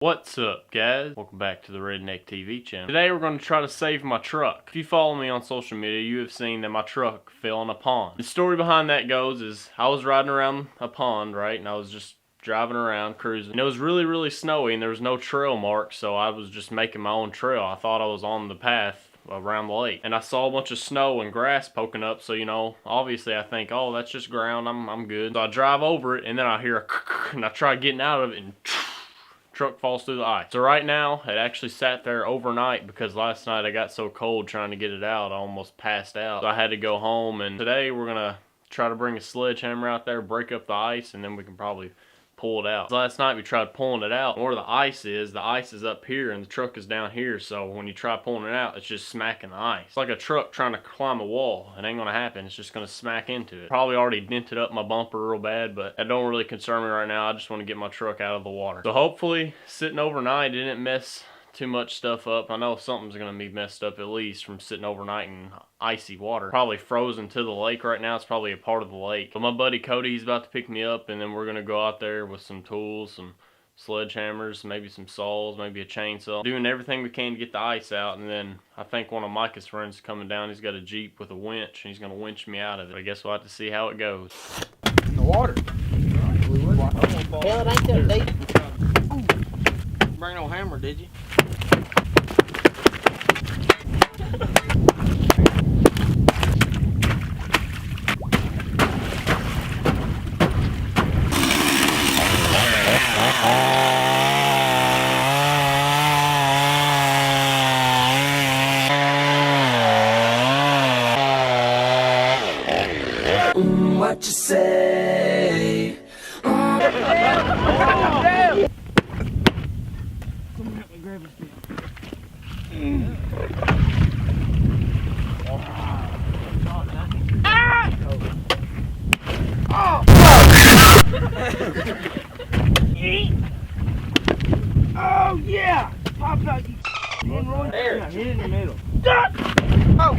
What's up, guys? Welcome back to the Redneck TV channel. Today we're going to try to save my truck. If you follow me on social media, you have seen that my truck fell in a pond. The story behind that goes is I was riding around a pond, right, and I was just driving around, cruising. And it was really snowy and there was no trail marks, so I was just making my own trail. I thought I was on the path around the lake, and I saw a bunch of snow and grass poking up, so you know, obviously I think, oh, that's just ground, I'm good. So I drive over it and then I hear a and I try getting out of it and truck falls through the ice. So right now, it actually sat there overnight because last night I got so cold trying to get it out, I almost passed out. So I had to go home, and today we're gonna try to bring a sledgehammer out there, break up the ice, and then we can probably pull it out. So last night we tried pulling it out. Where the ice is up here and the truck is down here, so when you try pulling it out, it's just smacking the ice. It's like a truck trying to climb a wall. It ain't gonna happen. It's just gonna smack into it. Probably already dented up my bumper real bad, but that don't really concern me right now. I just want to get my truck out of the water. So hopefully sitting overnight didn't mess too much stuff up. I know something's gonna be messed up at least from sitting overnight in icy water. Probably frozen to the lake right now. It's probably a part of the lake. But my buddy Cody, he's about to pick me up, and then we're gonna go out there with some tools, some sledgehammers, maybe some saws, maybe a chainsaw, doing everything we can to get the ice out. And then I think one of Micah's friends is coming down. He's got a Jeep with a winch, and he's gonna winch me out of it. I guess we'll have to see how it goes. In the water. Hell, it ain't that deep. Bring no hammer, did you? What you say? Come here, help me grab this thing. Oh yeah! Pop out, you there. Hit it in the middle. Oh!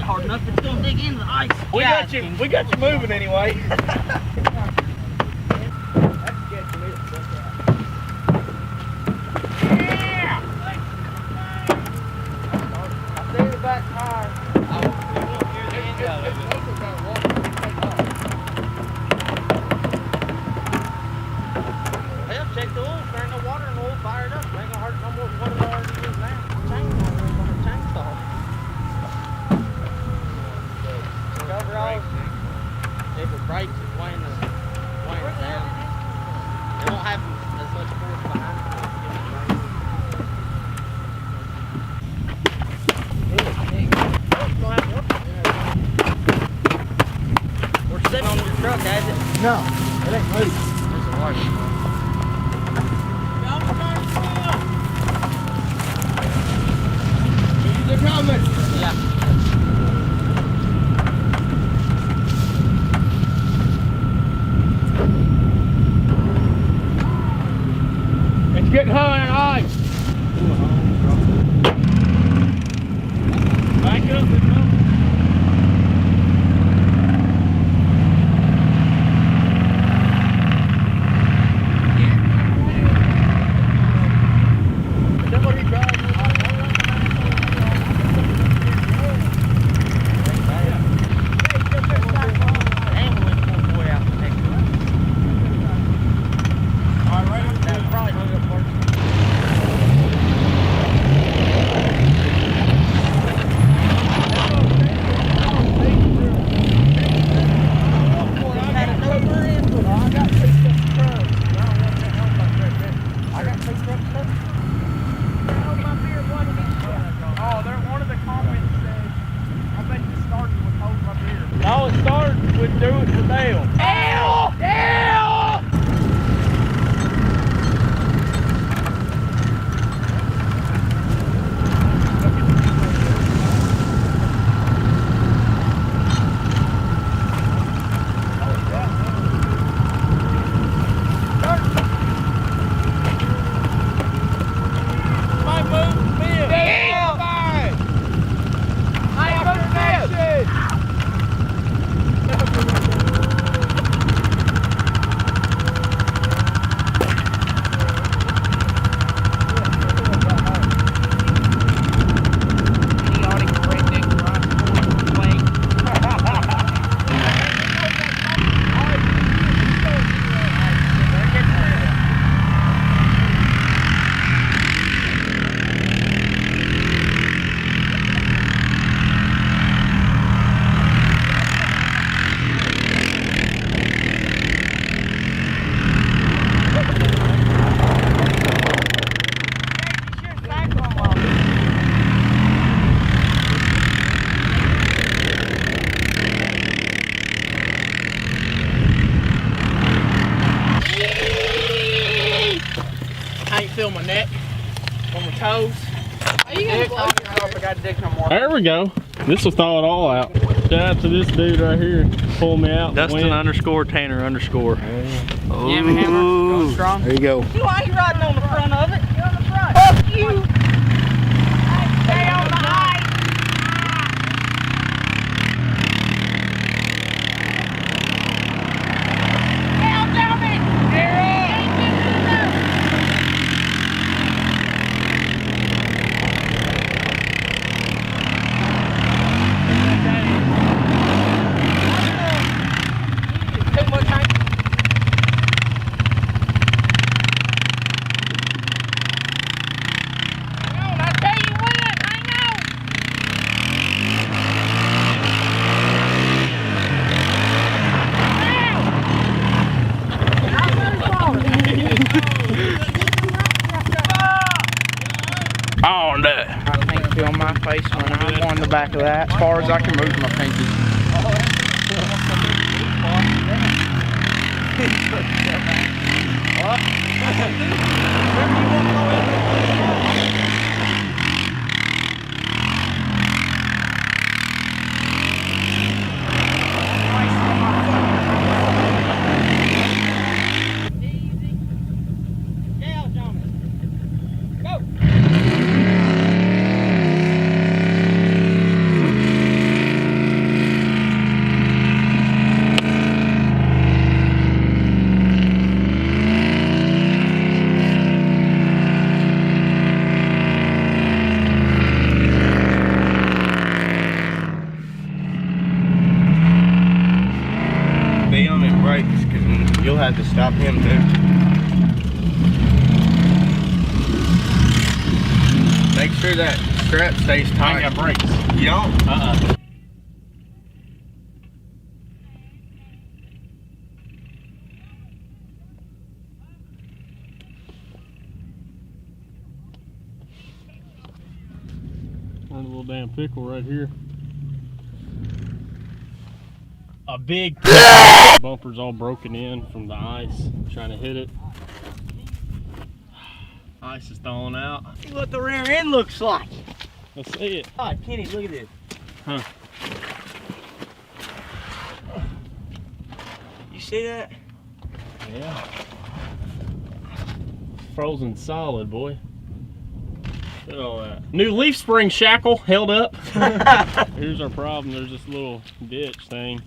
Hard enough, it's gonna dig into the ice. We got you moving anyway. Yeah! I see the back tire. Hell, check the oil. If there ain't no water in the oil, fire it up. It ain't gonna hurt no more than what it already is now. Chainsaw. Cover all. If it breaks, it's weighing it down. It won't have as much force behind it. We're sitting on your truck, has it? No, it ain't moving. There's a water. They're coming. Yeah. Getting high on ice. Back up and up. hose. Are you gonna blow I got dick no more. There we go. This will thaw it all out. Shout out to this dude right here. Pull me out. Dustin _ Tanner _ Yammy hammer. Going strong. There you go. Why are you riding on the front of it? You're on the front. Fuck you. Stay on the high. Oh, no. I can't feel my face when I'm on the back of that. As far as I can move my pinky. Be on them brakes, because you'll have to stop him too. Make sure that strap stays I tight. ain't got brakes. You don't? Run a little damn pickle right here. A big bumper's all broken in from the ice. Trying to hit it. Ice is thawing out. See what the rear end looks like. Let's see it. God, Kenny, look at this. Huh. You see that? Yeah. Frozen solid, boy. Look at all that. New leaf spring shackle held up. Here's our problem. There's this little ditch thing.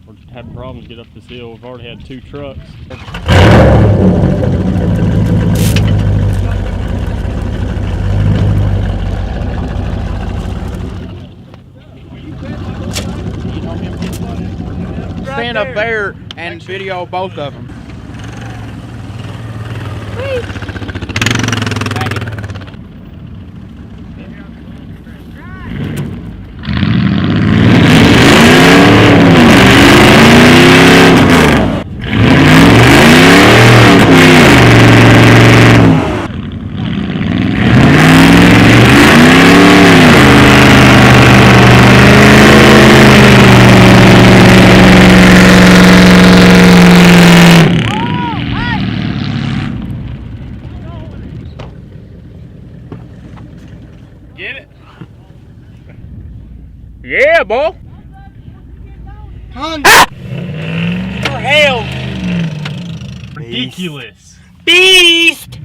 We're having problems to get up this hill. We've already had 2 trucks. Stand up there and video both of them. Get it? Yeah, boy. For hell. Ridiculous. Beast.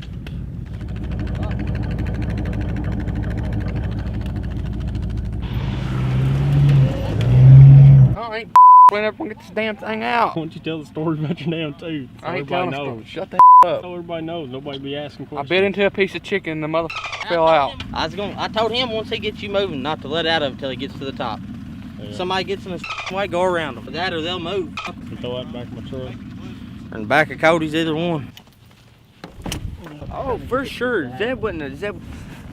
I ain't clean up and get this damn thing out. Why don't you tell the story about your damn tooth? So I ain't everybody telling a story. knows. Shut the up. So everybody knows. Nobody be asking I questions. bit into a piece of chicken. The mother fell out. I told him once he gets you moving, not to let out of it until he gets to the top. Yeah. Somebody gets in his way, go around them. That or they'll move. You throw that back in my truck. Or in the back of Cody's, either one. Oh, for sure. That wasn't. That.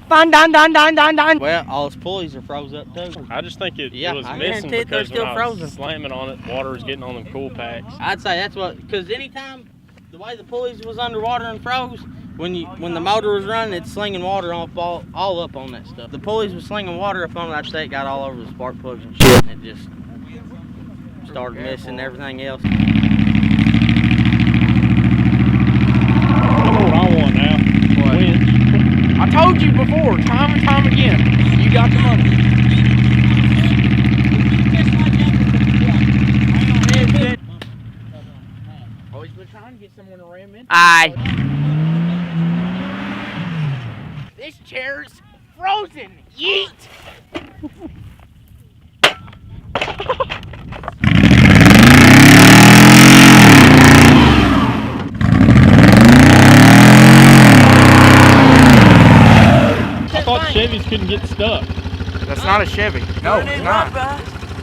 Well, all his pulleys are froze up too. I just think it Yeah, was I missing guarantee it, they're because still when I was frozen. slamming on it, water was getting on them cool packs. I'd say that's what, because anytime the way the pulleys was underwater and froze, when the motor was running, it's slinging water all up on that stuff. The pulleys was slinging water up on it. I'd say it got all over the spark plugs and shit, and it just started missing everything else. I know what I want now. What? Winch. I told told you before, time and time again, you got the money. Always been trying to get someone to ram into. Aye. This chair's frozen. Yeet. I thought Chevys couldn't get stuck. That's not a Chevy. No, it's not.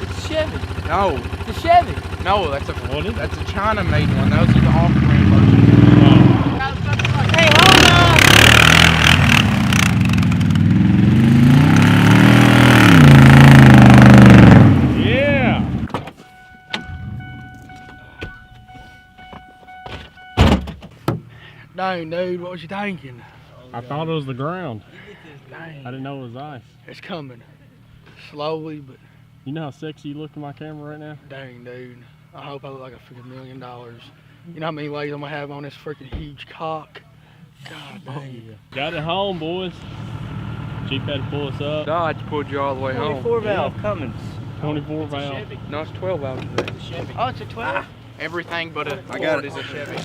It's a Chevy. No, It's a Chevy. no, that's a What is it? that's a China-made one. Those are the off-brand versions. Hey, hold on. Yeah. Dang, dude, what was you thinking? I thought it was the ground. Dang, I didn't know it was ice. it's coming. Slowly, but You know how sexy you look in my camera right now? dang, dude. I hope I look like a freaking $1 million. You know how many legs I'm gonna have on this freaking huge cock? God dang. Got it home, boys. Jeep had to pull us up. Dodge pulled you all the way home. 24 valve Cummins. 24 valve. No, it's 12 valve today. Oh, it's a 12. Everything but a I got Ford it. is a Chevy.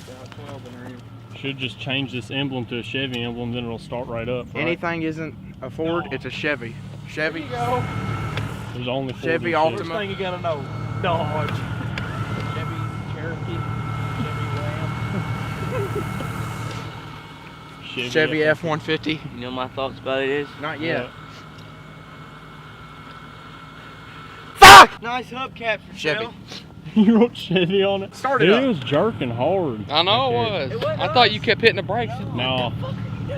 Should just change this emblem to a Chevy emblem, then it'll start right up. Right? Anything isn't a Ford, it's a Chevy. Chevy, There's only Ford Chevy and Altima. First thing you gotta know, Dodge. Chevy Cherokee, Chevy Ram. Chevy F-150. You know my thoughts about it is? Not yet. Fuck! Nice hubcap for Chevy. Phil. You wrote Chevy on it? Start it Dude, up. it was jerking hard. I know back it was. I thought you kept hitting the brakes. No.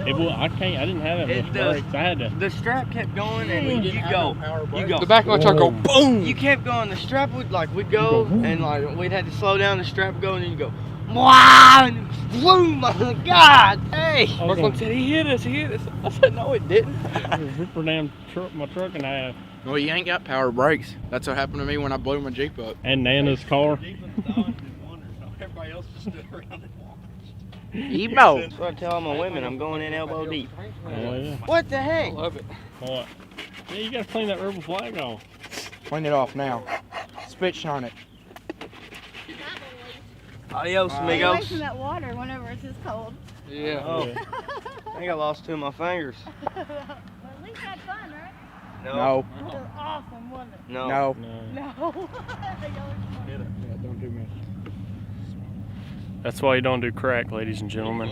It was, I didn't have that It much does. brakes. I had to. The strap kept going and you go. You go. The back of my truck go boom. You kept going. The strap would we'd go and we'd have to slow down. The strap would go and then you go. Wow! And it boom! God, hey! Brooklyn said he hit us. He hit us. I said no, it didn't. Rip her damn my truck in half. Well, you ain't got power brakes. That's what happened to me when I blew my Jeep up. And Nana's car. Everybody else just stood around and watched. Emo. That's what I tell all my women. I'm going in elbow deep. Oh, yeah. What the heck? Love it. What? Yeah, you gotta clean that rebel flag off. Clean it off now. Spit on it. Adios, Stay away amigos. from that water whenever it's this cold. Yeah. Oh, I think I lost 2 of my fingers. Well, at least you had fun, right? No. It was awesome, wasn't it? No. No. No. No. Yeah, don't do me. That's why you don't do crack, ladies and gentlemen.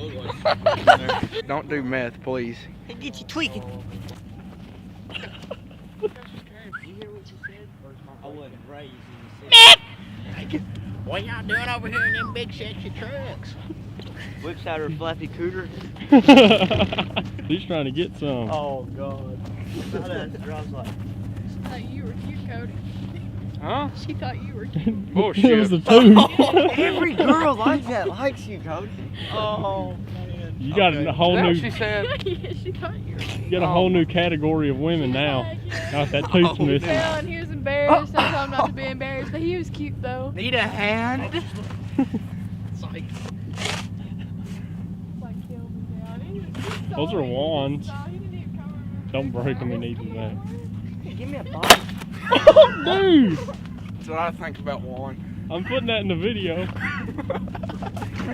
Don't do meth, please. It gets you tweaking. What y'all doing over here in them big sexy trucks? Whips out her fluffy cooter. He's trying to get some. Oh, God. She thought you were cute, Cody. Huh? She thought you were cute. Bullshit. It was a two. Every girl like that likes you, Cody. Oh, You got a whole Is that new. what she said? Yeah, she thought you were cute. You got a whole new category of women now. Not that tooth's missing. Hell, and he was embarrassed. I told him not to be embarrassed, but he was cute, though. need a hand? Like, kill me down. He Those are wands. No, he didn't even come over. Don't break them and eat them back. Hey, give me a bite. Dude, That's what I think about one. I'm putting that in the video.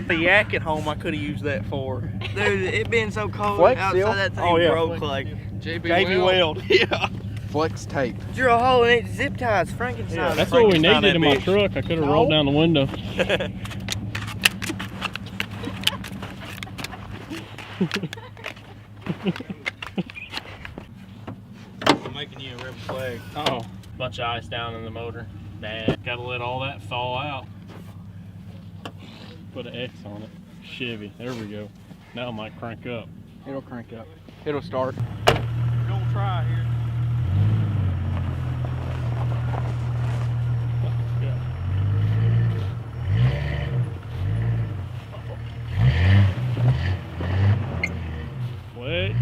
The yak at home I could have used that for. Dude, it been so cold Flex outside seal? that thing Oh, yeah. broke like. JB Weld. Yeah. Flex tape. Drew a hole in it, zip ties, Frankenstein. Yeah, That's what we Frankenstein needed in my that truck. I could have rolled down the window. I'm making you a rebel flag. Oh, bunch of ice down in the motor. Bad. Gotta let all that fall out. Put an X on it. Chevy. There we go. Now it might crank up. It'll crank up. It'll start. We're gonna try here. Flex.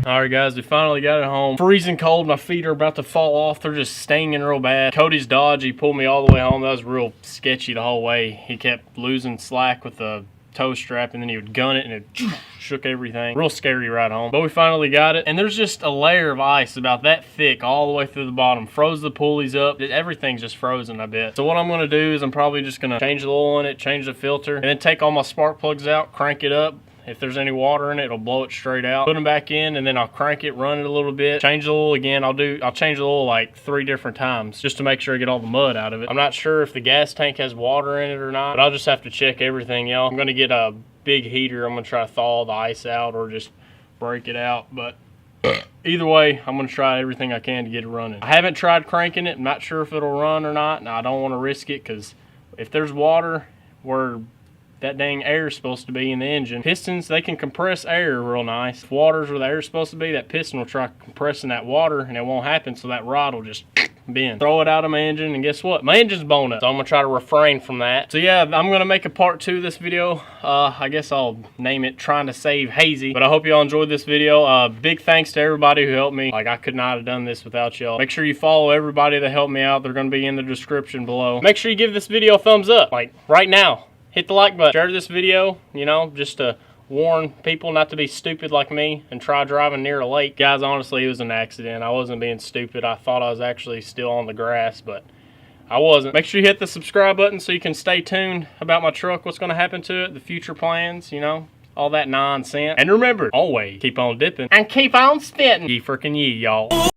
Alright guys, we finally got it home. Freezing cold, my feet are about to fall off. They're just stinging real bad. Cody's Dodge, he pulled me all the way home. That was real sketchy the whole way. He kept losing slack with the tow strap, and then he would gun it and it shook everything. Real scary ride home. But we finally got it, and there's just a layer of ice about that thick all the way through the bottom. Froze the pulleys up. Everything's just frozen, I bet. So what I'm gonna do is I'm probably just gonna change the oil in it, change the filter, and then take all my spark plugs out, crank it up. If there's any water in it, it'll blow it straight out. Put them back in, and then I'll crank it, run it a little bit, change the oil again. I'll change the oil like 3 different times just to make sure I get all the mud out of it. I'm not sure if the gas tank has water in it or not, but I'll just have to check everything, y'all. I'm gonna get a big heater. I'm gonna try to thaw all the ice out or just break it out, but either way, I'm gonna try everything I can to get it running. I haven't tried cranking it. I'm not sure if it'll run or not, and I don't want to risk it because if there's water where that dang air is supposed to be in the engine. Pistons, they can compress air real nice. If water's where the air is supposed to be, that piston will try compressing that water and it won't happen, so that rod will just bend. Throw it out of my engine, and guess what? My engine's blown up, so I'm gonna try to refrain from that. So yeah, I'm gonna make a part 2 of this video. I guess I'll name it Trying to Save Hazy, but I hope y'all enjoyed this video. Big thanks to everybody who helped me. Like, I could not have done this without y'all. Make sure you follow everybody that helped me out. They're gonna be in the description below. Make sure you give this video a thumbs up, like right now. Hit the like button, share this video, you know, just to warn people not to be stupid like me and try driving near a lake. Guys, honestly, it was an accident. I wasn't being stupid. I thought I was actually still on the grass, but I wasn't. Make sure you hit the subscribe button so you can stay tuned about my truck, what's going to happen to it, the future plans, you know, all that nonsense. And remember, always keep on dipping and keep on spitting. Ye freaking ye, y'all.